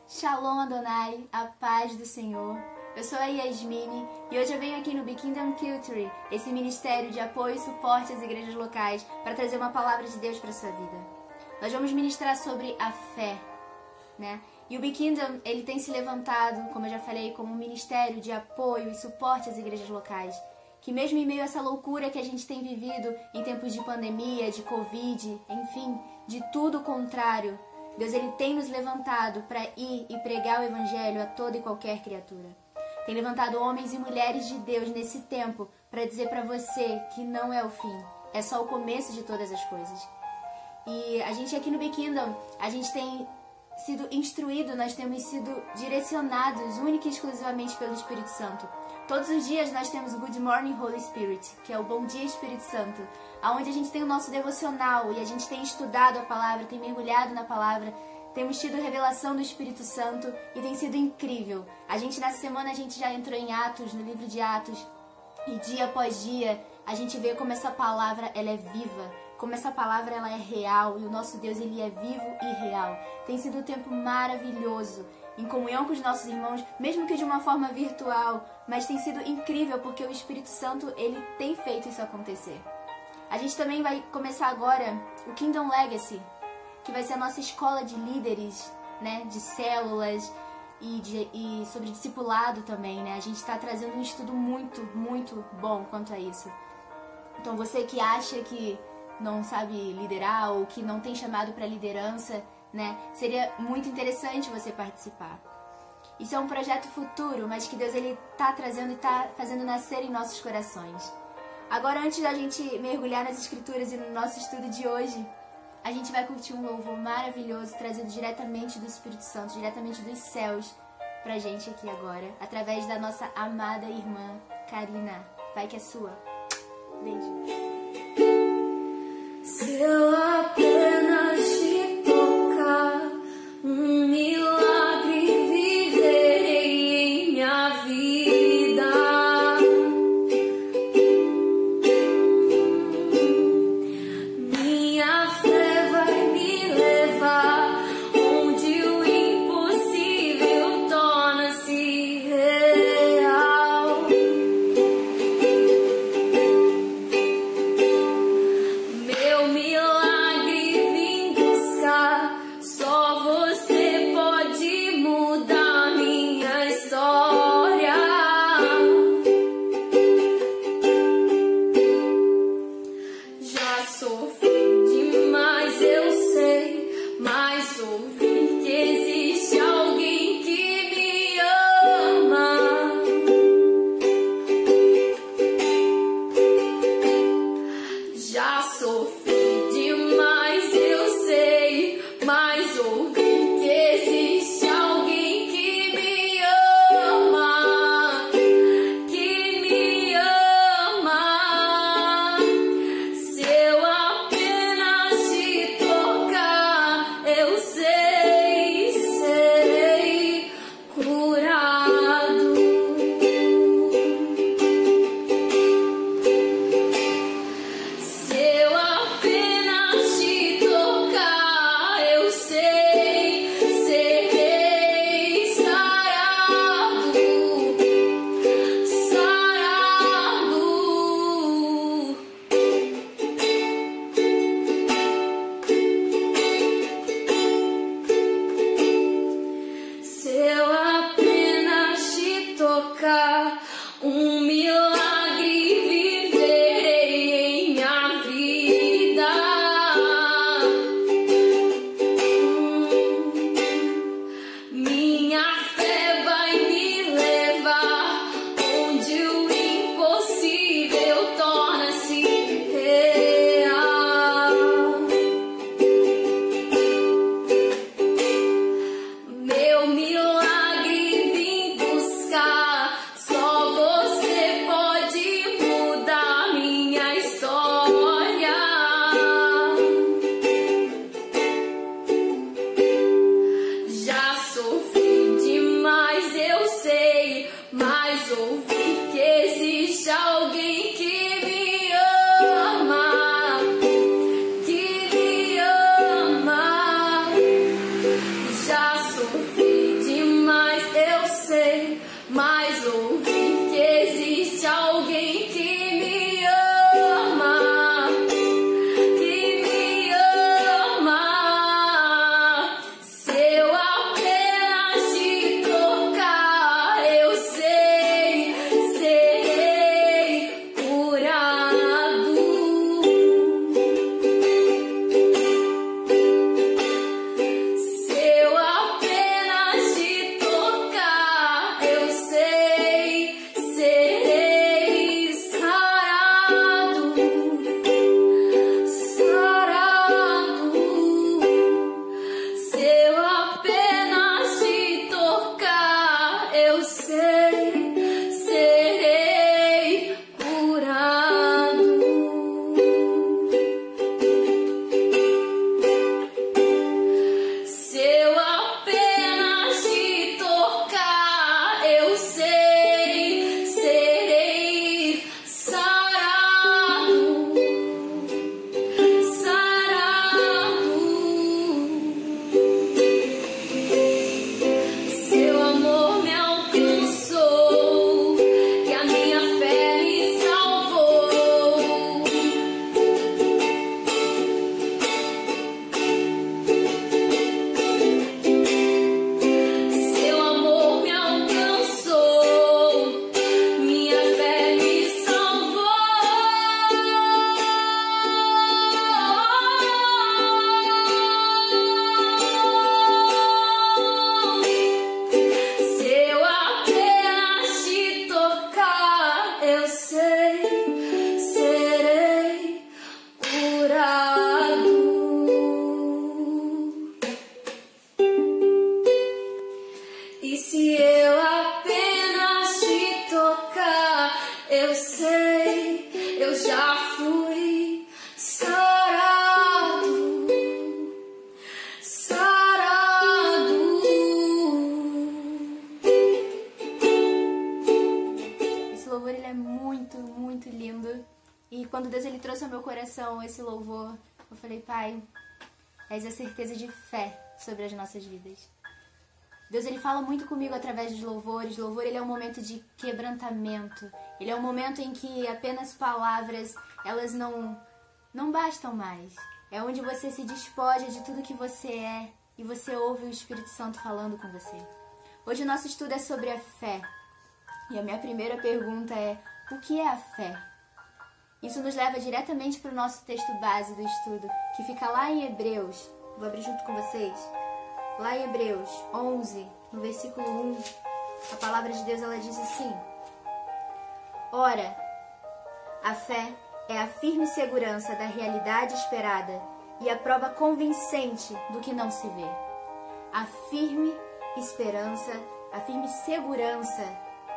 Shalom Adonai, a paz do Senhor. Eu sou a Yasmine e hoje eu venho aqui no Be Kingdom Culture, esse ministério de apoio e suporte às igrejas locais, para trazer uma palavra de Deus para a sua vida. Nós vamos ministrar sobre a fé, né? E o Be Kingdom, ele tem se levantado, como eu já falei, como um ministério de apoio e suporte às igrejas locais. Que mesmo em meio a essa loucura que a gente tem vivido em tempos de pandemia, de Covid, enfim, de tudo o contrário, Deus ele tem nos levantado para ir e pregar o Evangelho a toda e qualquer criatura. Tem levantado homens e mulheres de Deus nesse tempo para dizer para você que não é o fim, é só o começo de todas as coisas. E a gente aqui no Be Kingdom, a gente tem sido instruído, nós temos sido direcionados única e exclusivamente pelo Espírito Santo. Todos os dias nós temos o Good Morning Holy Spirit, que é o Bom Dia Espírito Santo, onde a gente tem o nosso devocional e a gente tem estudado a palavra, tem mergulhado na palavra, temos tido revelação do Espírito Santo e tem sido incrível. Nessa semana a gente já entrou em Atos, no livro de Atos, e dia após dia a gente vê como essa palavra ela é viva, como essa palavra ela é real e o nosso Deus ele é vivo e real. Tem sido um tempo maravilhoso, em comunhão com os nossos irmãos, mesmo que de uma forma virtual, mas tem sido incrível porque o Espírito Santo ele tem feito isso acontecer. A gente também vai começar agora o Kingdom Legacy, que vai ser a nossa escola de líderes, né, de células e sobre discipulado também, né? A gente está trazendo um estudo muito, muito bom quanto a isso. Então você que acha que não sabe liderar ou que não tem chamado para liderança, né? Seria muito interessante você participar. Isso é um projeto futuro, mas que Deus ele tá trazendo e tá fazendo nascer em nossos corações. Agora, antes da gente mergulhar nas escrituras e no nosso estudo de hoje, a gente vai curtir um louvor maravilhoso trazido diretamente do Espírito Santo, diretamente dos céus pra gente aqui agora, através da nossa amada irmã Karina. Vai que é sua. Beijo. Se eu apenas te tocar, um milagre viverei em minha vida. Minha fé vai me levar onde o impossível torna-se real. Meu milagre Deus ele trouxe ao meu coração esse louvor, eu falei, Pai, és a certeza de fé sobre as nossas vidas. Deus ele fala muito comigo através dos louvores. Louvor ele é um momento de quebrantamento. Ele é um momento em que apenas palavras, elas não bastam mais. É onde você se despoja de tudo que você é e você ouve o Espírito Santo falando com você. Hoje o nosso estudo é sobre a fé. E a minha primeira pergunta é, o que é a fé? Isso nos leva diretamente para o nosso texto base do estudo, que fica lá em Hebreus. Vou abrir junto com vocês. Lá em Hebreus 11, no versículo 1, a palavra de Deus ela diz assim: Ora, a fé é a firme segurança da realidade esperada e a prova convincente do que não se vê. A firme esperança, a firme segurança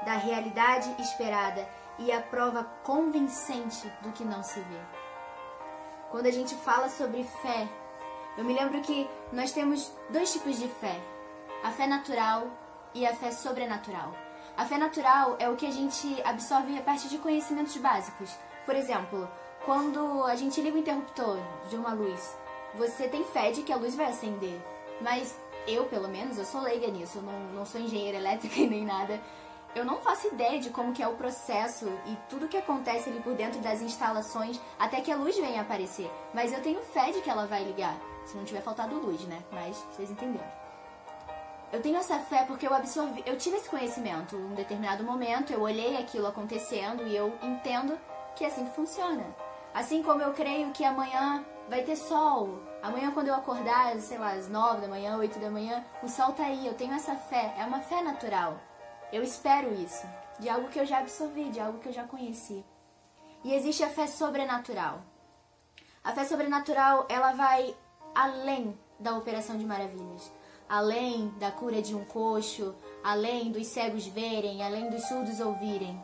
da realidade esperada e a prova convincente do que não se vê. Quando a gente fala sobre fé, eu me lembro que nós temos dois tipos de fé. A fé natural e a fé sobrenatural. A fé natural é o que a gente absorve a partir de conhecimentos básicos. Por exemplo, quando a gente liga o interruptor de uma luz, você tem fé de que a luz vai acender. Mas eu, pelo menos, eu sou leiga nisso. Eu não sou engenheira elétrica e nem nada. Eu não faço ideia de como que é o processo e tudo que acontece ali por dentro das instalações até que a luz venha aparecer. Mas eu tenho fé de que ela vai ligar. Se não tiver faltado luz, né? Mas vocês entenderam. Eu tenho essa fé porque eu tive esse conhecimento. Em um determinado momento, eu olhei aquilo acontecendo e eu entendo que é assim que funciona. Assim como eu creio que amanhã vai ter sol. Amanhã quando eu acordar, sei lá, às 9 da manhã, 8 da manhã, o sol tá aí. Eu tenho essa fé. É uma fé natural. Eu espero isso. De algo que eu já absorvi, de algo que eu já conheci. E existe a fé sobrenatural. A fé sobrenatural, ela vai além da operação de maravilhas, além da cura de um coxo, além dos cegos verem, além dos surdos ouvirem.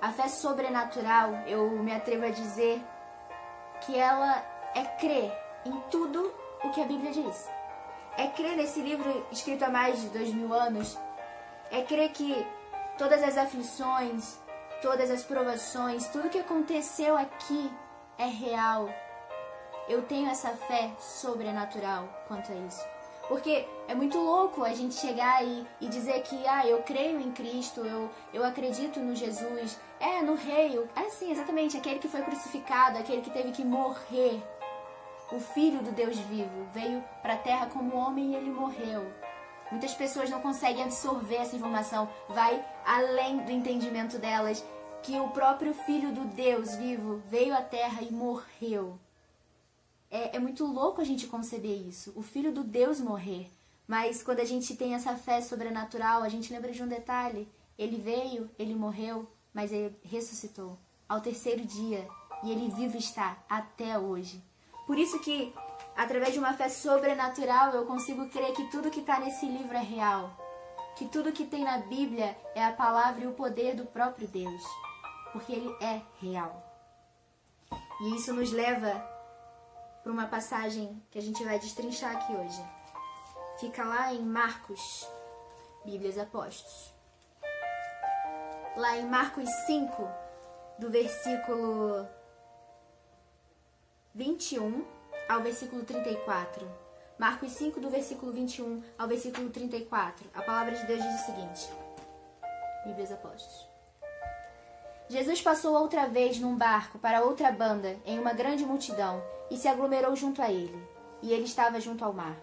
A fé sobrenatural, eu me atrevo a dizer que ela é crer em tudo o que a Bíblia diz. É crer nesse livro escrito há mais de 2000 anos. É crer que todas as aflições, todas as provações, tudo que aconteceu aqui é real. Eu tenho essa fé sobrenatural quanto a isso. Porque é muito louco a gente chegar e dizer que eu creio em Cristo, eu acredito no Jesus, no Rei, sim, exatamente, aquele que foi crucificado, aquele que teve que morrer. O Filho do Deus vivo veio para a terra como homem e ele morreu. Muitas pessoas não conseguem absorver essa informação, vai além do entendimento delas, que o próprio Filho do Deus vivo veio à terra e morreu. É muito louco a gente conceber isso, o Filho do Deus morrer. Mas quando a gente tem essa fé sobrenatural, a gente lembra de um detalhe. Ele veio, ele morreu, mas ele ressuscitou ao terceiro dia e ele vivo está até hoje. Por isso que, através de uma fé sobrenatural, eu consigo crer que tudo que está nesse livro é real. Que tudo que tem na Bíblia é a palavra e o poder do próprio Deus. Porque ele é real. E isso nos leva para uma passagem que a gente vai destrinchar aqui hoje. Fica lá em Marcos, Bíblias Apóstolos. Lá em Marcos 5, do versículo 21 ao versículo 34. Marcos 5, do versículo 21 ao versículo 34. A palavra de Deus diz o seguinte. Bíblias Apóstolos. Jesus passou outra vez num barco para outra banda em uma grande multidão e se aglomerou junto a ele, e ele estava junto ao mar.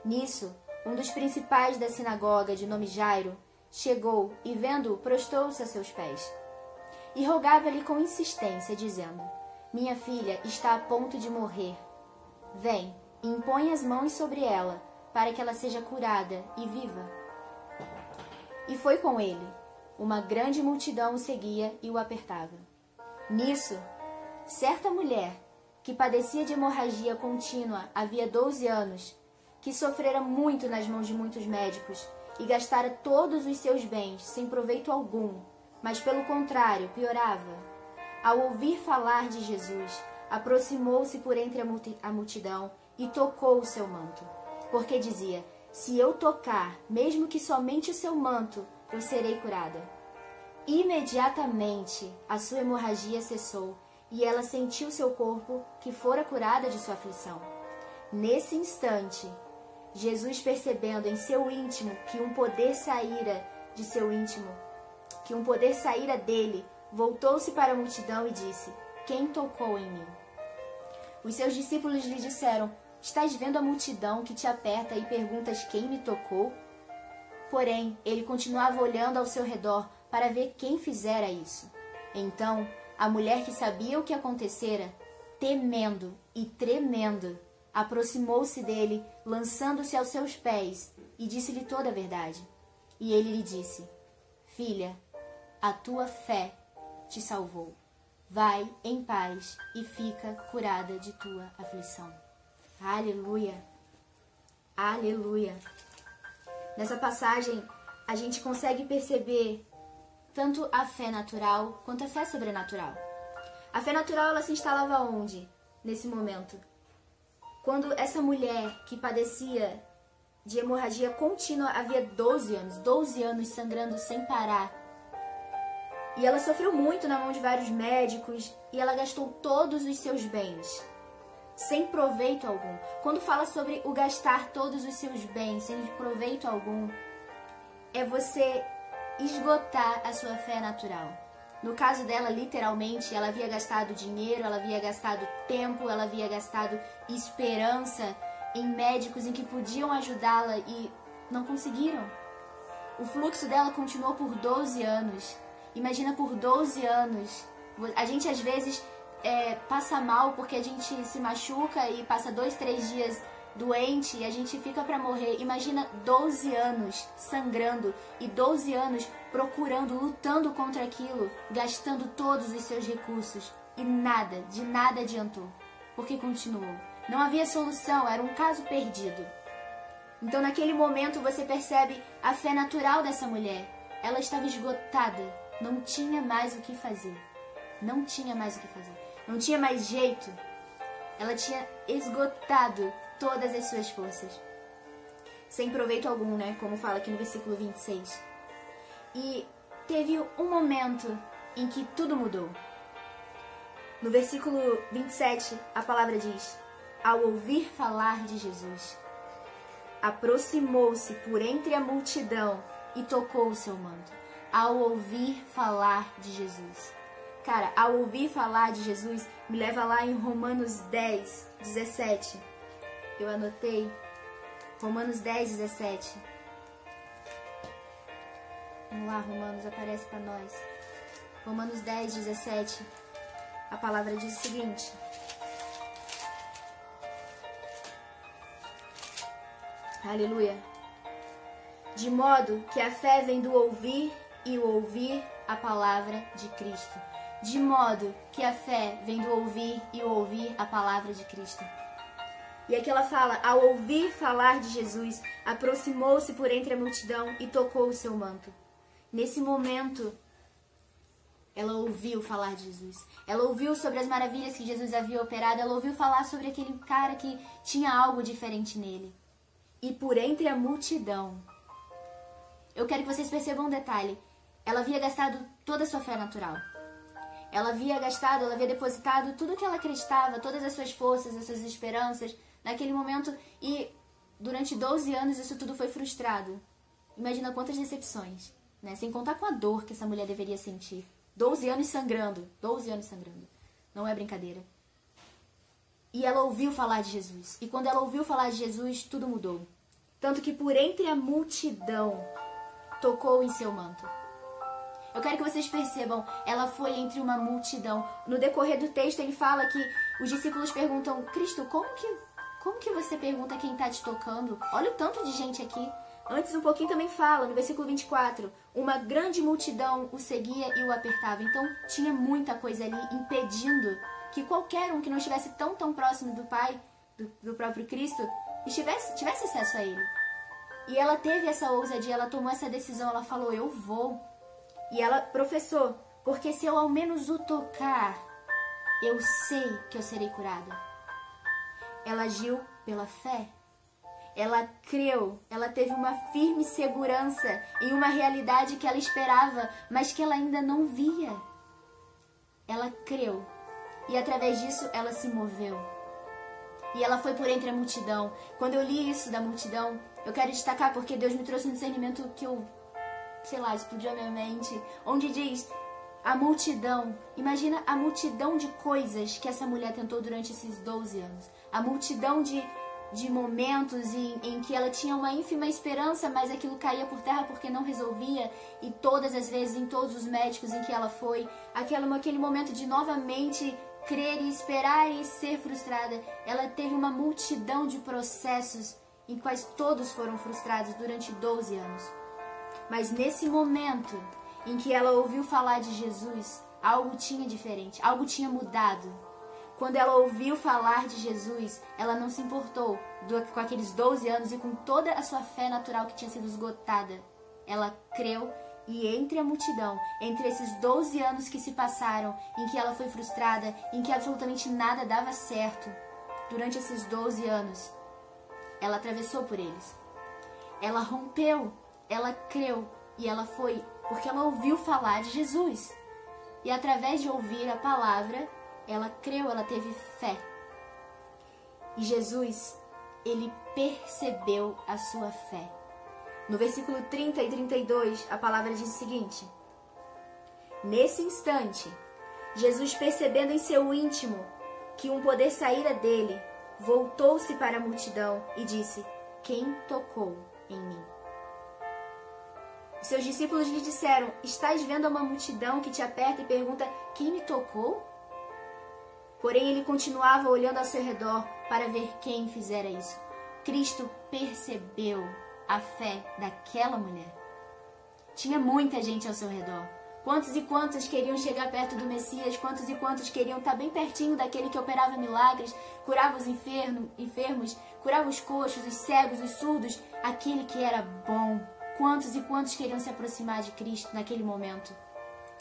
Nisso, um dos principais da sinagoga, de nome Jairo, chegou e, vendo-o, prostou-se a seus pés. E rogava-lhe com insistência, dizendo: Minha filha está a ponto de morrer. Vem, e impõe as mãos sobre ela, para que ela seja curada e viva. E foi com ele. Uma grande multidão o seguia e o apertava. Nisso, certa mulher, que padecia de hemorragia contínua havia 12 anos, que sofrera muito nas mãos de muitos médicos e gastara todos os seus bens sem proveito algum, mas pelo contrário piorava, ao ouvir falar de Jesus, aproximou-se por entre a multidão e tocou o seu manto, porque dizia: Se eu tocar, mesmo que somente o seu manto, eu serei curada. Imediatamente a sua hemorragia cessou e ela sentiu seu corpo que fora curada de sua aflição. Nesse instante, Jesus, percebendo em seu íntimo que um poder saíra de seu íntimo, que um poder saíra dele, voltou-se para a multidão e disse: quem tocou em mim? Os seus discípulos lhe disseram: estás vendo a multidão que te aperta e perguntas quem me tocou? Porém, ele continuava olhando ao seu redor para ver quem fizera isso. Então, a mulher que sabia o que acontecera, temendo e tremendo, aproximou-se dele, lançando-se aos seus pés, e disse-lhe toda a verdade. E ele lhe disse: filha, a tua fé te salvou. Vai em paz e fica curada de tua aflição. Aleluia! Aleluia! Nessa passagem, a gente consegue perceber tanto a fé natural quanto a fé sobrenatural. A fé natural, ela se instalava onde? Nesse momento. Quando essa mulher que padecia de hemorragia contínua havia 12 anos sangrando sem parar. E ela sofreu muito na mão de vários médicos e ela gastou todos os seus bens, sem proveito algum. Quando fala sobre o gastar todos os seus bens sem proveito algum, é você esgotar a sua fé natural. No caso dela, literalmente, ela havia gastado dinheiro, ela havia gastado tempo, ela havia gastado esperança em médicos em que podiam ajudá-la e não conseguiram. O fluxo dela continuou por 12 anos. Imagina, por 12 anos. A gente às vezes passa mal porque a gente se machuca e passa 2, 3 dias doente e a gente fica para morrer. Imagina 12 anos sangrando e 12 anos procurando, lutando contra aquilo, gastando todos os seus recursos e de nada adiantou, porque continuou. Não havia solução, era um caso perdido. Então naquele momento você percebe a fé natural dessa mulher. Ela estava esgotada, não tinha mais o que fazer. Não tinha mais o que fazer. Não tinha mais jeito. Ela tinha esgotado todas as suas forças. Sem proveito algum, né? Como fala aqui no versículo 26. E teve um momento em que tudo mudou. No versículo 27, a palavra diz: ao ouvir falar de Jesus, aproximou-se por entre a multidão e tocou o seu manto. Ao ouvir falar de Jesus. Cara, ao ouvir falar de Jesus, me leva lá em Romanos 10, 17. Eu anotei. Romanos 10, 17. Vamos lá, Romanos, aparece para nós. Romanos 10, 17. A palavra diz o seguinte: aleluia. De modo que a fé vem do ouvir e o ouvir a palavra de Cristo. De modo que a fé vem do ouvir e o ouvir a palavra de Cristo. E aqui ela fala: ao ouvir falar de Jesus, aproximou-se por entre a multidão e tocou o seu manto. Nesse momento, ela ouviu falar de Jesus. Ela ouviu sobre as maravilhas que Jesus havia operado. Ela ouviu falar sobre aquele cara que tinha algo diferente nele. E por entre a multidão, eu quero que vocês percebam um detalhe. Ela havia gastado toda a sua fé natural. Ela havia depositado tudo que ela acreditava, todas as suas forças, as suas esperanças, naquele momento. E durante 12 anos isso tudo foi frustrado. Imagina quantas decepções, né? Sem contar com a dor que essa mulher deveria sentir. 12 anos sangrando. 12 anos sangrando. Não é brincadeira. E ela ouviu falar de Jesus. E quando ela ouviu falar de Jesus, tudo mudou. Tanto que por entre a multidão, tocou em seu manto. Eu quero que vocês percebam, ela foi entre uma multidão. No decorrer do texto, ele fala que os discípulos perguntam: Cristo, como que você pergunta quem está te tocando? Olha o tanto de gente aqui. Antes um pouquinho também fala, no versículo 24, uma grande multidão o seguia e o apertava. Então tinha muita coisa ali impedindo que qualquer um que não estivesse tão próximo do Pai, do próprio Cristo, tivesse acesso a Ele. E ela teve essa ousadia, ela tomou essa decisão, ela falou: eu vou. E ela professou: porque se eu ao menos o tocar, eu sei que eu serei curada. Ela agiu pela fé. Ela creu, ela teve uma firme segurança em uma realidade que ela esperava, mas que ela ainda não via. Ela creu e através disso ela se moveu. E ela foi por entre a multidão. Quando eu li isso da multidão, eu quero destacar porque Deus me trouxe um discernimento que explodiu a minha mente, onde diz a multidão. Imagina a multidão de coisas que essa mulher tentou durante esses 12 anos. A multidão de momentos em que ela tinha uma ínfima esperança, mas aquilo caía por terra porque não resolvia, e todas as vezes, em todos os médicos em que ela foi, aquele momento de novamente crer e esperar e ser frustrada, ela teve uma multidão de processos em quais todos foram frustrados durante 12 anos. Mas nesse momento em que ela ouviu falar de Jesus, algo tinha diferente, algo tinha mudado. Quando ela ouviu falar de Jesus, ela não se importou com aqueles 12 anos e com toda a sua fé natural que tinha sido esgotada. Ela creu e entre a multidão, entre esses 12 anos que se passaram, em que ela foi frustrada, em que absolutamente nada dava certo, durante esses 12 anos, ela atravessou por eles. Ela rompeu, ela creu e ela foi porque ela ouviu falar de Jesus. E através de ouvir a palavra, ela creu, ela teve fé. E Jesus, ele percebeu a sua fé. No versículo 30 e 32, a palavra diz o seguinte: nesse instante, Jesus, percebendo em seu íntimo que um poder saíra dele, voltou-se para a multidão e disse: quem tocou em mim? Os seus discípulos lhe disseram: estás vendo uma multidão que te aperta e pergunta: quem me tocou? Porém, ele continuava olhando ao seu redor para ver quem fizera isso. Cristo percebeu a fé daquela mulher. Tinha muita gente ao seu redor. Quantos e quantos queriam chegar perto do Messias, quantos e quantos queriam estar bem pertinho daquele que operava milagres, curava os enfermos, curava os coxos, os cegos, os surdos, aquele que era bom. Quantos e quantos queriam se aproximar de Cristo naquele momento?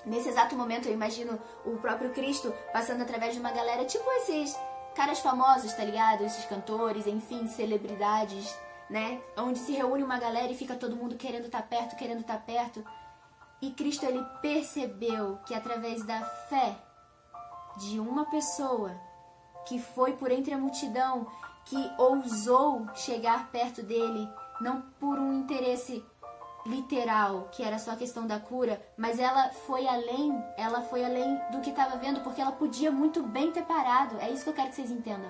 Nesse exato momento eu imagino o próprio Cristo passando através de uma galera, tipo esses caras famosos, tá ligado? Esses cantores, enfim, celebridades, né? Onde se reúne uma galera e fica todo mundo querendo estar perto, querendo estar perto. E Cristo, ele percebeu que através da fé de uma pessoa que foi por entre a multidão, que ousou chegar perto dele, não por um interesse literal, que era só a questão da cura, mas ela foi além do que estava vendo, porque ela podia muito bem ter parado. É isso que eu quero que vocês entendam.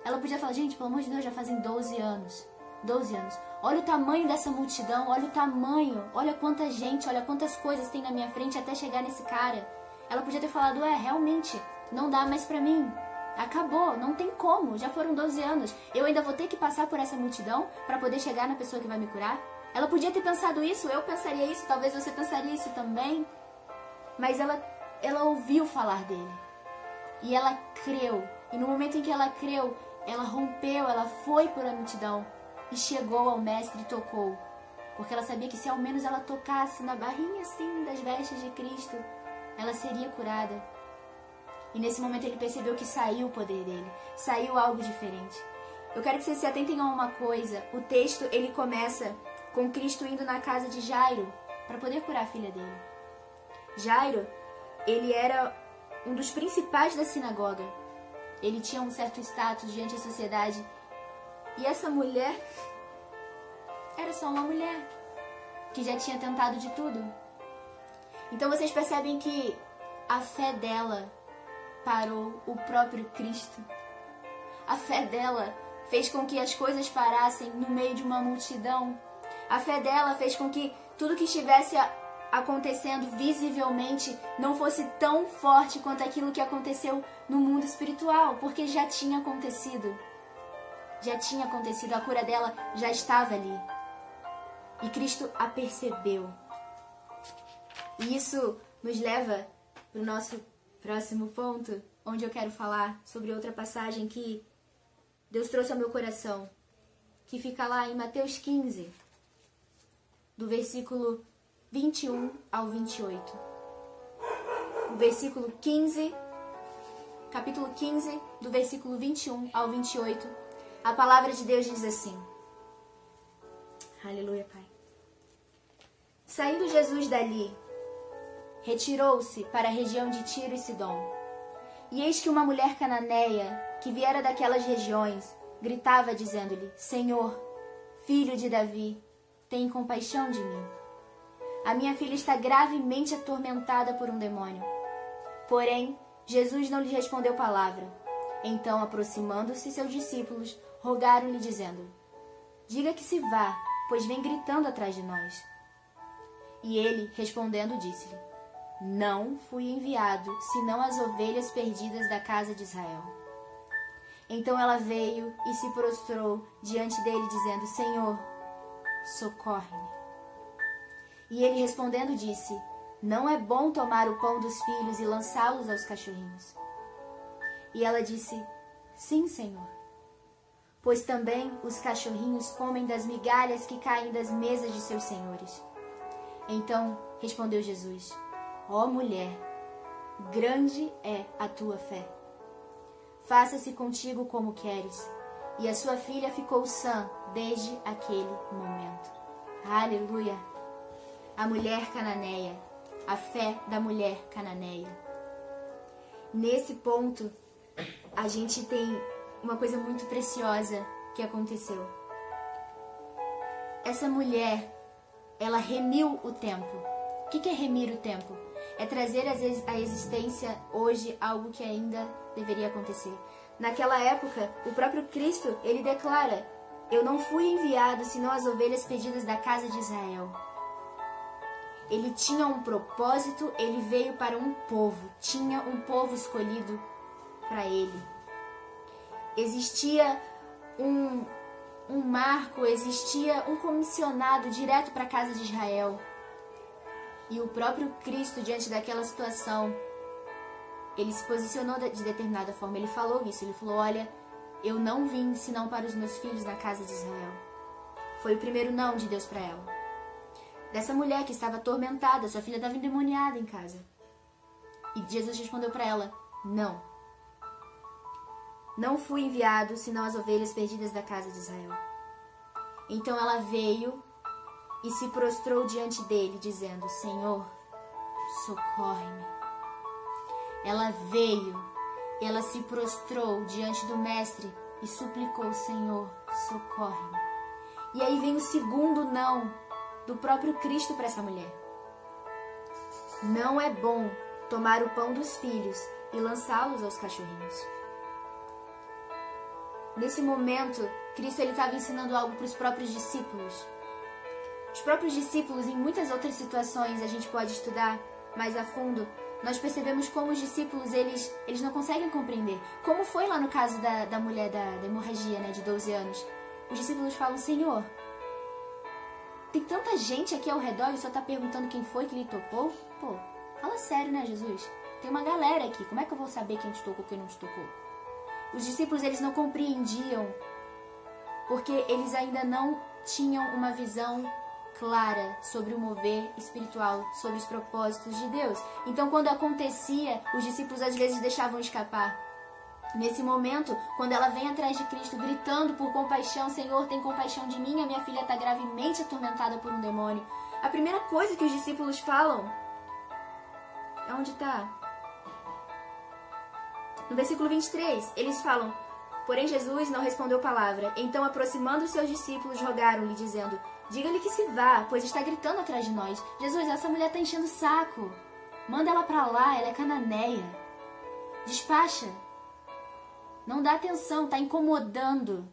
Ela podia falar: gente, pelo amor de Deus, já fazem 12 anos. 12 anos. Olha o tamanho dessa multidão, olha o tamanho, olha quanta gente, olha quantas coisas tem na minha frente até chegar nesse cara. Ela podia ter falado: realmente, não dá mais pra mim. Acabou, não tem como, já foram 12 anos. Eu ainda vou ter que passar por essa multidão pra poder chegar na pessoa que vai me curar? Ela podia ter pensado isso, eu pensaria isso, talvez você pensaria isso também. Mas ela ouviu falar dele. E ela creu. E no momento em que ela creu, ela rompeu, ela foi por a multidão. E chegou ao mestre e tocou. Porque ela sabia que se ao menos ela tocasse na barrinha assim das vestes de Cristo, ela seria curada. E nesse momento ele percebeu que saiu o poder dele. Saiu algo diferente. Eu quero que vocês se atentem a uma coisa. O texto, ele começa com Cristo indo na casa de Jairo para poder curar a filha dele. Jairo, ele era um dos principais da sinagoga. Ele tinha um certo status diante da sociedade. E essa mulher era só uma mulher que já tinha tentado de tudo. Então vocês percebem que a fé dela parou o próprio Cristo. A fé dela fez com que as coisas parassem no meio de uma multidão. A fé dela fez com que tudo que estivesse acontecendo visivelmente não fosse tão forte quanto aquilo que aconteceu no mundo espiritual, porque já tinha acontecido. Já tinha acontecido, a cura dela já estava ali. E Cristo a percebeu. E isso nos leva para o nosso próximo ponto, onde eu quero falar sobre outra passagem que Deus trouxe ao meu coração, que fica lá em Mateus 15, do versículo 21 ao 28. O versículo 15, capítulo 15, do versículo 21 ao 28, a palavra de Deus diz assim: Aleluia, Pai. Saindo Jesus dali, retirou-se para a região de Tiro e Sidom. E eis que uma mulher cananeia, que viera daquelas regiões, gritava dizendo-lhe: Senhor, filho de Davi, tem compaixão de mim. A minha filha está gravemente atormentada por um demônio. Porém, Jesus não lhe respondeu palavra. Então, aproximando-se seus discípulos, rogaram-lhe dizendo: Diga que se vá, pois vem gritando atrás de nós. E ele, respondendo, disse-lhe: Não fui enviado, senão as ovelhas perdidas da casa de Israel. Então ela veio e se prostrou diante dele, dizendo: Senhor, socorre-me. E ele respondendo disse: Não é bom tomar o pão dos filhos e lançá-los aos cachorrinhos. E ela disse: Sim, Senhor. Pois também os cachorrinhos comem das migalhas que caem das mesas de seus senhores. Então respondeu Jesus: Ó mulher, grande é a tua fé. Faça-se contigo como queres. E a sua filha ficou sã desde aquele momento. Aleluia! A mulher cananeia, a fé da mulher cananeia. Nesse ponto, a gente tem uma coisa muito preciosa que aconteceu. Essa mulher, ela remiu o tempo. O que é remir o tempo? É trazer à existência hoje algo que ainda deveria acontecer. Naquela época, o próprio Cristo, ele declara: Eu não fui enviado senão as ovelhas perdidas da casa de Israel. Ele tinha um propósito, ele veio para um povo, tinha um povo escolhido para ele. Existia um marco, existia um comissionado direto para a casa de Israel. E o próprio Cristo, diante daquela situação, ele se posicionou de determinada forma. Ele falou isso, ele falou: olha, eu não vim senão para os meus filhos na casa de Israel. Foi o primeiro não de Deus para ela. Dessa mulher que estava atormentada, sua filha estava endemoniada em casa. E Jesus respondeu para ela: não. Não fui enviado senão as ovelhas perdidas da casa de Israel. Então ela veio e se prostrou diante dele, dizendo: Senhor, socorre-me. Ela veio, ela se prostrou diante do mestre e suplicou: Senhor, socorre-me. E aí vem o segundo não do próprio Cristo para essa mulher. Não é bom tomar o pão dos filhos e lançá-los aos cachorrinhos. Nesse momento, Cristo estava ensinando algo para os próprios discípulos. Os próprios discípulos, em muitas outras situações, a gente pode estudar mais a fundo, nós percebemos como os discípulos, eles não conseguem compreender. Como foi lá no caso da mulher da hemorragia, né, de 12 anos. Os discípulos falam: Senhor, tem tanta gente aqui ao redor e o Senhor está perguntando quem foi que lhe tocou? Pô, fala sério, né, Jesus? Tem uma galera aqui, como é que eu vou saber quem te tocou e quem não te tocou? Os discípulos, eles não compreendiam, porque eles ainda não tinham uma visão clara sobre o mover espiritual, sobre os propósitos de Deus. Então, quando acontecia, os discípulos às vezes deixavam escapar. Nesse momento, quando ela vem atrás de Cristo, gritando por compaixão: Senhor, tem compaixão de mim, a minha filha está gravemente atormentada por um demônio. A primeira coisa que os discípulos falam, onde está? No versículo 23, eles falam: Porém Jesus não respondeu palavra. Então, aproximando os seus discípulos, rogaram-lhe, dizendo: Diga-lhe que se vá, pois está gritando atrás de nós. Jesus, essa mulher está enchendo o saco. Manda ela para lá, ela é cananeia. Despacha. Não dá atenção, está incomodando.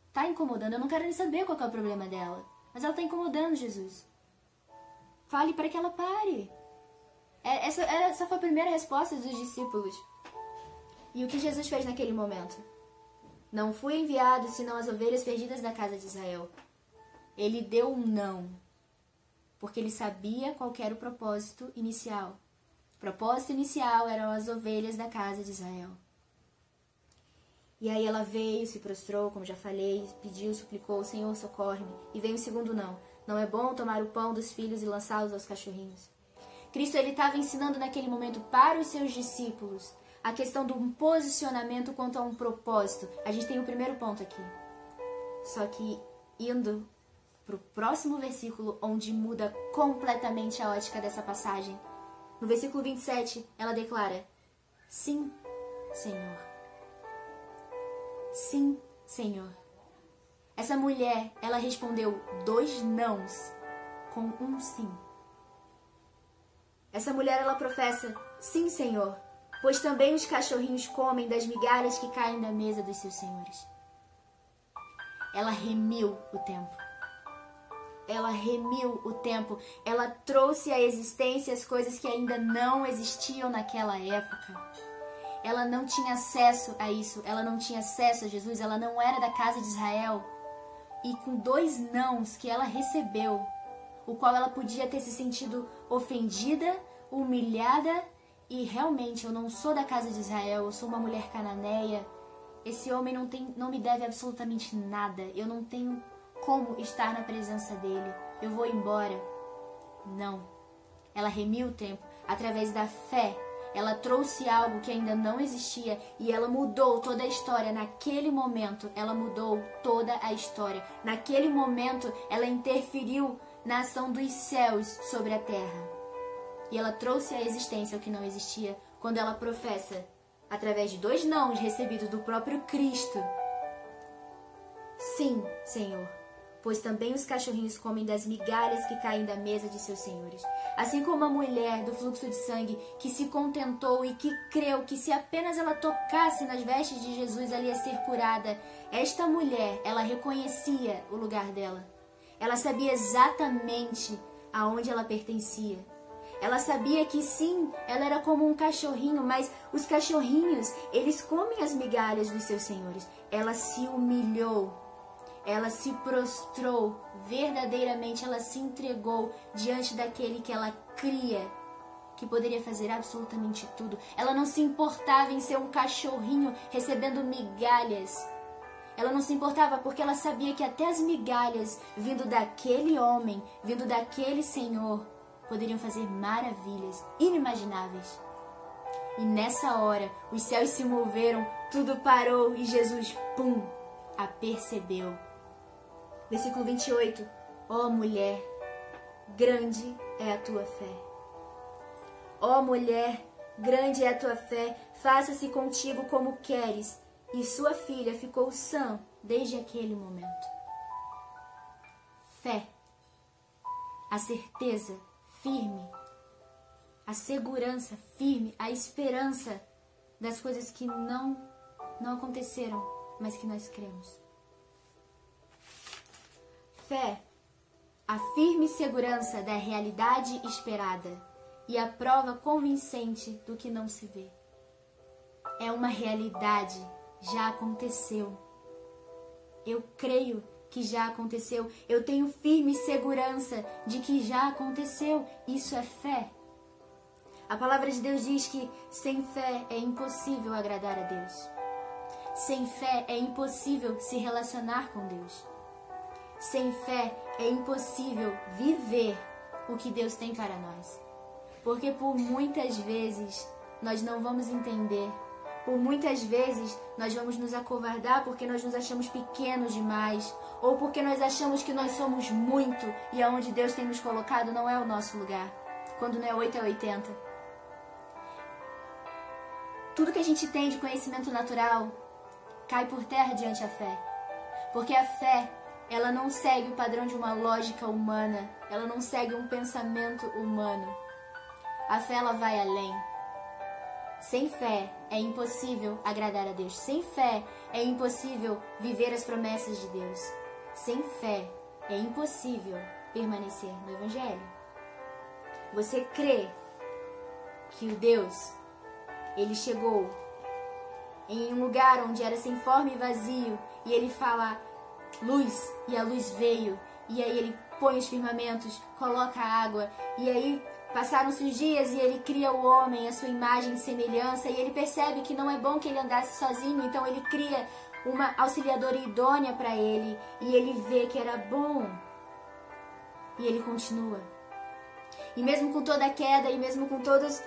Está incomodando, eu não quero nem saber qual é o problema dela. Mas ela está incomodando, Jesus. Fale para que ela pare. Essa foi a primeira resposta dos discípulos. E o que Jesus fez naquele momento? Não fui enviado senão as ovelhas perdidas da casa de Israel. Ele deu um não, porque ele sabia qual era o propósito inicial. O propósito inicial eram as ovelhas da casa de Israel. E aí ela veio, se prostrou, como já falei, pediu, suplicou: Senhor, socorre-me. E veio o segundo não. Não é bom tomar o pão dos filhos e lançá-los aos cachorrinhos. Cristo, ele estava ensinando naquele momento para os seus discípulos a questão do posicionamento quanto a um propósito. A gente tem o primeiro ponto aqui. Só que indo para o próximo versículo, onde muda completamente a ótica dessa passagem. No versículo 27, ela declara: Sim, Senhor. Sim, Senhor. Essa mulher, ela respondeu 2 nãos com um sim. Essa mulher, ela professa, sim, Senhor, pois também os cachorrinhos comem das migalhas que caem da mesa dos seus senhores. Ela remiu o tempo. Ela remiu o tempo. Ela trouxe à existência as coisas que ainda não existiam naquela época. Ela não tinha acesso a isso. Ela não tinha acesso a Jesus. Ela não era da casa de Israel. E com 2 nãos que ela recebeu, o qual ela podia ter se sentido ofendida, humilhada, e realmente eu não sou da casa de Israel, eu sou uma mulher cananeia, esse homem não me deve absolutamente nada, eu não tenho como estar na presença dele, eu vou embora. Não, ela remiu o tempo, através da fé, ela trouxe algo que ainda não existia e ela mudou toda a história. Naquele momento, ela mudou toda a história. Naquele momento, ela interferiu na ação dos céus sobre a terra. E ela trouxe à existência o que não existia quando ela professa, através de 2 nãos recebidos do próprio Cristo. Sim, Senhor, pois também os cachorrinhos comem das migalhas que caem da mesa de seus senhores. Assim como a mulher do fluxo de sangue que se contentou e que creu que se apenas ela tocasse nas vestes de Jesus, ela ia ser curada. Esta mulher, ela reconhecia o lugar dela. Ela sabia exatamente aonde ela pertencia. Ela sabia que sim, ela era como um cachorrinho, mas os cachorrinhos, eles comem as migalhas dos seus senhores. Ela se humilhou. Ela se prostrou, verdadeiramente ela se entregou diante daquele que ela cria, que poderia fazer absolutamente tudo. Ela não se importava em ser um cachorrinho recebendo migalhas. Ela não se importava porque ela sabia que até as migalhas vindo daquele homem, vindo daquele Senhor, poderiam fazer maravilhas inimagináveis. E nessa hora, os céus se moveram, tudo parou e Jesus, pum, a percebeu. Versículo 28. Ó mulher, grande é a tua fé. Ó mulher, grande é a tua fé, faça-se contigo como queres. E sua filha ficou sã desde aquele momento. Fé, a certeza firme, a segurança firme, a esperança das coisas que não aconteceram, mas que nós cremos. Fé, a firme segurança da realidade esperada e a prova convincente do que não se vê. É uma realidade, já aconteceu. Eu creio que já aconteceu. Eu tenho firme segurança de que já aconteceu. Isso é fé. A palavra de Deus diz que sem fé é impossível agradar a Deus. Sem fé é impossível se relacionar com Deus. Sem fé é impossível viver o que Deus tem para nós. Porque por muitas vezes nós não vamos entender. Por muitas vezes nós vamos nos acovardar porque nós nos achamos pequenos demais. Ou porque nós achamos que nós somos muito e aonde Deus tem nos colocado não é o nosso lugar. Quando não é 8 é 80. Tudo que a gente tem de conhecimento natural cai por terra diante da fé. Porque a fé, ela não segue o padrão de uma lógica humana. Ela não segue um pensamento humano. A fé, ela vai além. Sem fé é impossível agradar a Deus. Sem fé é impossível viver as promessas de Deus. Sem fé é impossível permanecer no Evangelho. Você crê que o Deus, ele chegou em um lugar onde era sem forma e vazio, e ele fala luz, e a luz veio, e aí ele põe os firmamentos, coloca a água, e aí passaram-se os dias e ele cria o homem, a sua imagem e semelhança, e ele percebe que não é bom que ele andasse sozinho, então ele cria uma auxiliadora idônea para ele, e ele vê que era bom, e ele continua. E mesmo com toda a queda, e mesmo com todos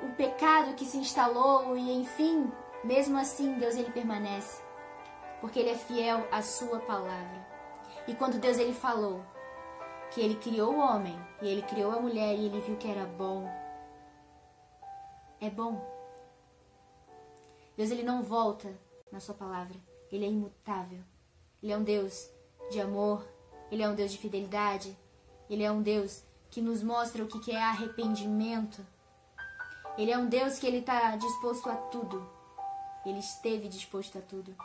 o pecado que se instalou, e enfim, mesmo assim Deus ele permanece, porque ele é fiel à sua palavra. E quando Deus ele falou que ele criou o homem, e ele criou a mulher, e ele viu que era bom. É bom. Deus, ele não volta na sua palavra. Ele é imutável. Ele é um Deus de amor. Ele é um Deus de fidelidade. Ele é um Deus que nos mostra o que é arrependimento. Ele é um Deus que ele está disposto a tudo. Ele esteve disposto a tudo.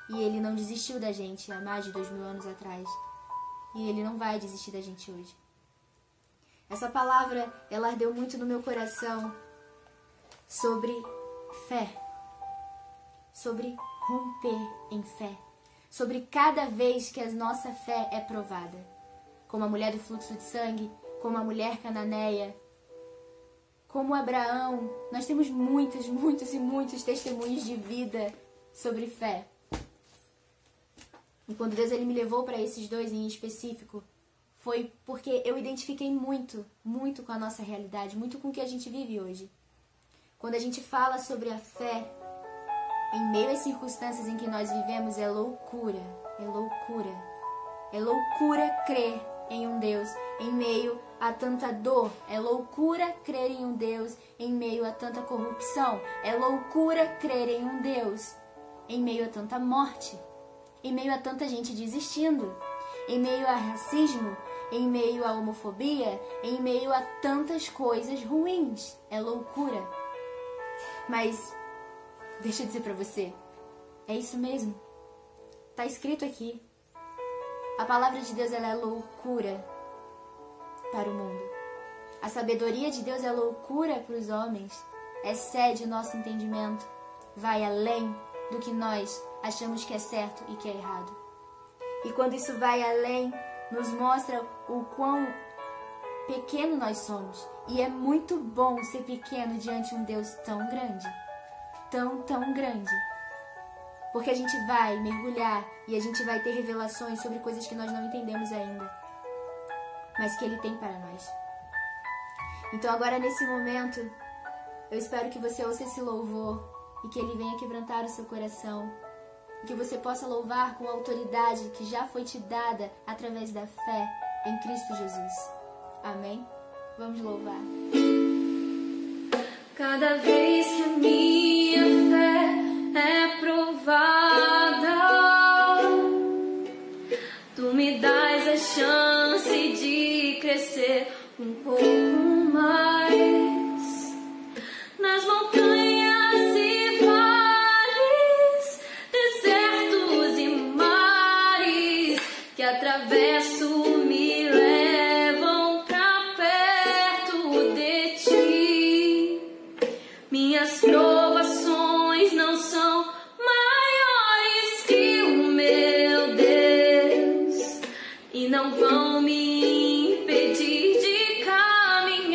E ele não desistiu da gente há mais de 2000 anos atrás. E ele não vai desistir da gente hoje. Essa palavra, ela ardeu muito no meu coração sobre fé. Sobre romper em fé. Sobre cada vez que a nossa fé é provada. Como a mulher do fluxo de sangue, como a mulher cananeia, como Abraão. Nós temos muitos e muitos testemunhos de vida sobre fé. E quando Deus ele me levou para esses dois em específico, foi porque eu identifiquei muito com a nossa realidade, muito com o que a gente vive hoje. Quando a gente fala sobre a fé, em meio às circunstâncias em que nós vivemos, é loucura, é loucura. É loucura crer em um Deus em meio a tanta dor. É loucura crer em um Deus em meio a tanta corrupção. É loucura crer em um Deus em meio a tanta morte. Em meio a tanta gente desistindo. Em meio a racismo. Em meio a homofobia. Em meio a tantas coisas ruins. É loucura. Mas deixa eu dizer pra você, é isso mesmo. Tá escrito aqui. A palavra de Deus ela é loucura para o mundo. A sabedoria de Deus é loucura para os homens. Excede o nosso entendimento. Vai além do que nós achamos que é certo e que é errado. E quando isso vai além, nos mostra o quão pequeno nós somos. E é muito bom ser pequeno diante de um Deus tão grande. Tão grande. Porque a gente vai mergulhar e a gente vai ter revelações sobre coisas que nós não entendemos ainda, mas que Ele tem para nós. Então agora nesse momento, eu espero que você ouça esse louvor e que ele venha quebrantar o seu coração. E que você possa louvar com a autoridade que já foi te dada através da fé em Cristo Jesus. Amém? Vamos louvar. Cada vez que a minha fé é provada, tu me dás a chance de crescer um pouco mais nas montanhas e vales, desertos e mares que atravesso me levam pra perto de ti. Minhas provações não são maiores que o meu Deus e não vão me impedir de caminhar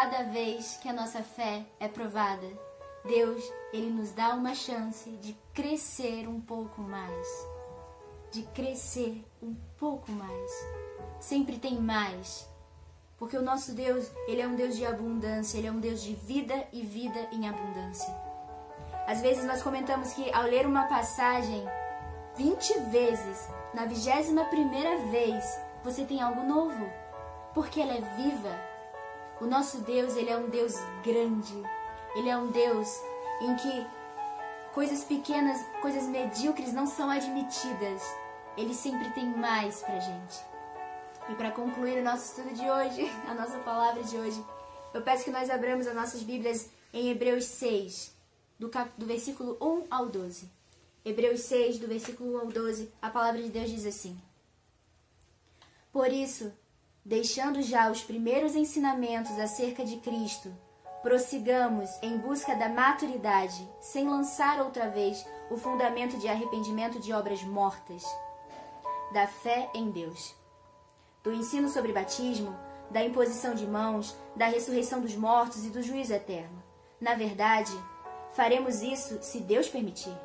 cada vez que a nossa fé é provada, Deus, Ele nos dá uma chance de crescer um pouco mais. De crescer um pouco mais. Sempre tem mais. Porque o nosso Deus, Ele é um Deus de abundância, Ele é um Deus de vida e vida em abundância. Às vezes nós comentamos que ao ler uma passagem 20 vezes, na 21ª vez, você tem algo novo. Porque ela é viva. O nosso Deus, Ele é um Deus grande. Ele é um Deus em que coisas pequenas, coisas medíocres não são admitidas. Ele sempre tem mais pra gente. E para concluir o nosso estudo de hoje, a nossa palavra de hoje, eu peço que nós abramos as nossas Bíblias em Hebreus 6, do versículo 1 ao 12. Hebreus 6, do versículo 1 ao 12, a palavra de Deus diz assim: Por isso, deixando já os primeiros ensinamentos acerca de Cristo, prossigamos em busca da maturidade, sem lançar outra vez o fundamento de arrependimento de obras mortas, da fé em Deus, do ensino sobre batismo, da imposição de mãos, da ressurreição dos mortos e do juízo eterno. Na verdade, faremos isso se Deus permitir.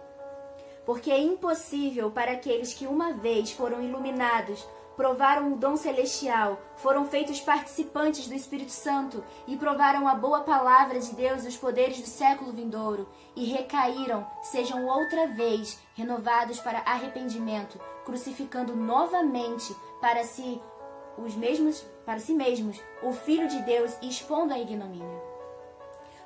Porque é impossível para aqueles que uma vez foram iluminados, provaram o dom celestial, foram feitos participantes do Espírito Santo e provaram a boa palavra de Deus e os poderes do século vindouro e recaíram, sejam outra vez renovados para arrependimento, crucificando novamente para si mesmos o Filho de Deus e expondo a ignomínia.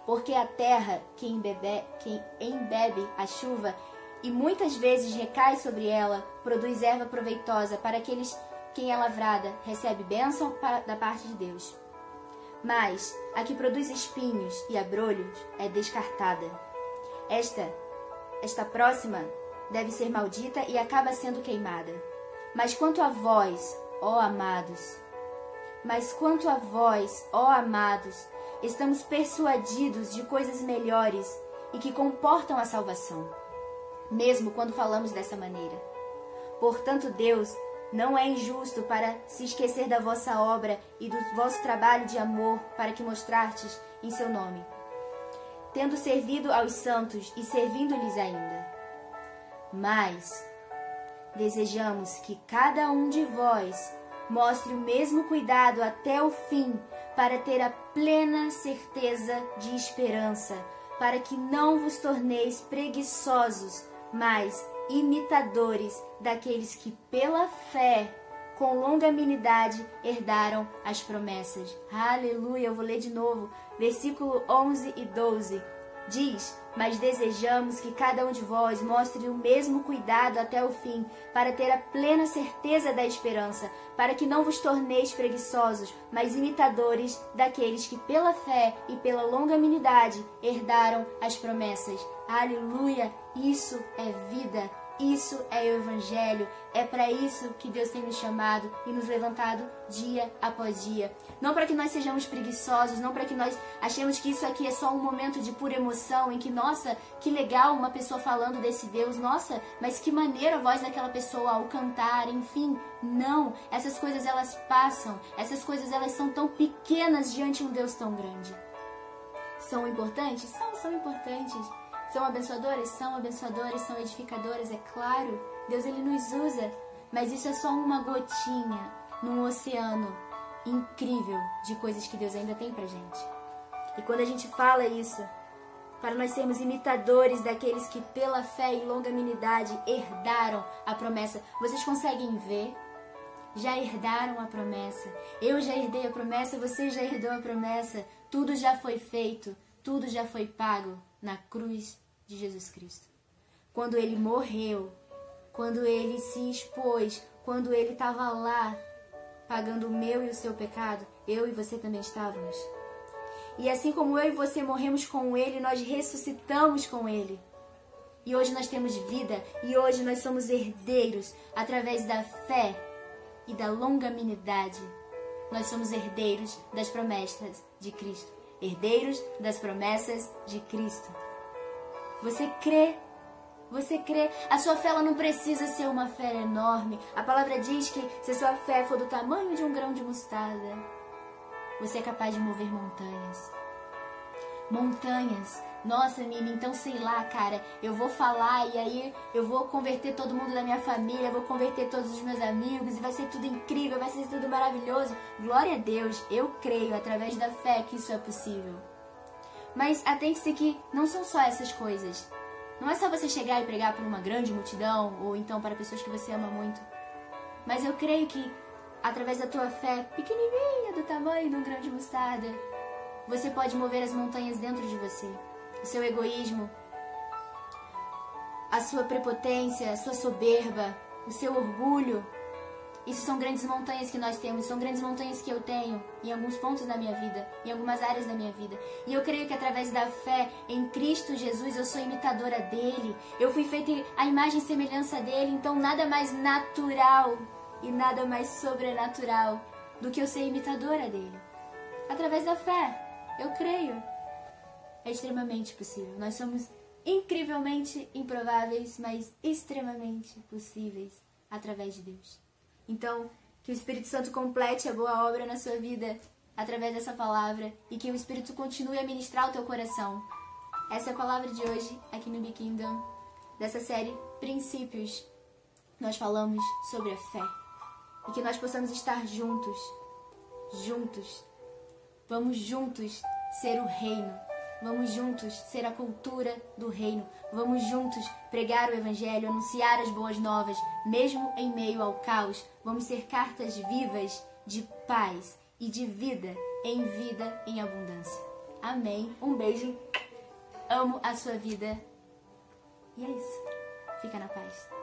Porque a terra que embebe a chuva e muitas vezes recai sobre ela, produz erva proveitosa para aqueles quem é lavrada, recebe bênção da parte de Deus. Mas a que produz espinhos e abrolhos é descartada. Esta próxima deve ser maldita e acaba sendo queimada. Mas quanto a vós, ó amados, estamos persuadidos de coisas melhores e que comportam a salvação, mesmo quando falamos dessa maneira. Portanto, Deus não é injusto para se esquecer da vossa obra e do vosso trabalho de amor para que mostrastes em seu nome, tendo servido aos santos e servindo-lhes ainda. Mas desejamos que cada um de vós mostre o mesmo cuidado até o fim, para ter a plena certeza de esperança, para que não vos torneis preguiçosos, mas imitadores daqueles que pela fé, com longanimidade, herdaram as promessas. Aleluia! Eu vou ler de novo, versículo 11 e 12. Diz: mas desejamos que cada um de vós mostre o mesmo cuidado até o fim, para ter a plena certeza da esperança, para que não vos torneis preguiçosos, mas imitadores daqueles que pela fé e pela longanimidade herdaram as promessas. Aleluia! Isso é vida, isso é o Evangelho, é para isso que Deus tem nos chamado e nos levantado dia após dia. Não para que nós sejamos preguiçosos, não para que nós achemos que isso aqui é só um momento de pura emoção, em que, nossa, que legal uma pessoa falando desse Deus, nossa, mas que maneira a voz daquela pessoa ao cantar, enfim. Não, essas coisas elas passam, essas coisas elas são tão pequenas diante de um Deus tão grande. São importantes? São importantes. São abençoadores? São abençoadores, são edificadores, é claro. Deus, Ele nos usa, mas isso é só uma gotinha num oceano incrível de coisas que Deus ainda tem pra gente. E quando a gente fala isso, para nós sermos imitadores daqueles que pela fé e longanimidade herdaram a promessa, vocês conseguem ver? Já herdaram a promessa. Eu já herdei a promessa, você já herdou a promessa. Tudo já foi feito, tudo já foi pago na cruz de Jesus Cristo. Quando Ele morreu, quando Ele se expôs, quando Ele estava lá pagando o meu e o seu pecado, eu e você também estávamos. E assim como eu e você morremos com Ele, nós ressuscitamos com Ele. E hoje nós temos vida, e hoje nós somos herdeiros através da fé e da longanimidade. Nós somos herdeiros das promessas de Cristo. Herdeiros das promessas de Cristo. Você crê? Você crê? A sua fé ela não precisa ser uma fé enorme. A palavra diz que se a sua fé for do tamanho de um grão de mostarda, você é capaz de mover montanhas. Montanhas. Nossa, Mimi, então sei lá, cara, eu vou falar e aí eu vou converter todo mundo da minha família, vou converter todos os meus amigos e vai ser tudo incrível, vai ser tudo maravilhoso. Glória a Deus, eu creio através da fé que isso é possível. Mas atente-se que não são só essas coisas. Não é só você chegar e pregar para uma grande multidão ou então para pessoas que você ama muito. Mas eu creio que através da tua fé pequenininha do tamanho de um grão de mostarda, você pode mover as montanhas dentro de você. O seu egoísmo, a sua prepotência, a sua soberba, o seu orgulho. Isso são grandes montanhas que nós temos, são grandes montanhas que eu tenho em alguns pontos da minha vida, em algumas áreas da minha vida. E eu creio que através da fé em Cristo Jesus eu sou imitadora dele. Eu fui feita à imagem e semelhança dele, então nada mais natural e nada mais sobrenatural do que eu ser imitadora dele. Através da fé, eu creio. É extremamente possível. Nós somos incrivelmente improváveis, mas extremamente possíveis através de Deus. Então, que o Espírito Santo complete a boa obra na sua vida através dessa palavra e que o Espírito continue a ministrar o teu coração. Essa é a palavra de hoje aqui no Be Kingdom, dessa série Princípios. Nós falamos sobre a fé e que nós possamos estar juntos. Vamos juntos ser o reino. Vamos juntos ser a cultura do reino. Vamos juntos pregar o evangelho, anunciar as boas novas, mesmo em meio ao caos. Vamos ser cartas vivas de paz e de vida em abundância. Amém. Um beijo. Amo a sua vida. E é isso. Fica na paz.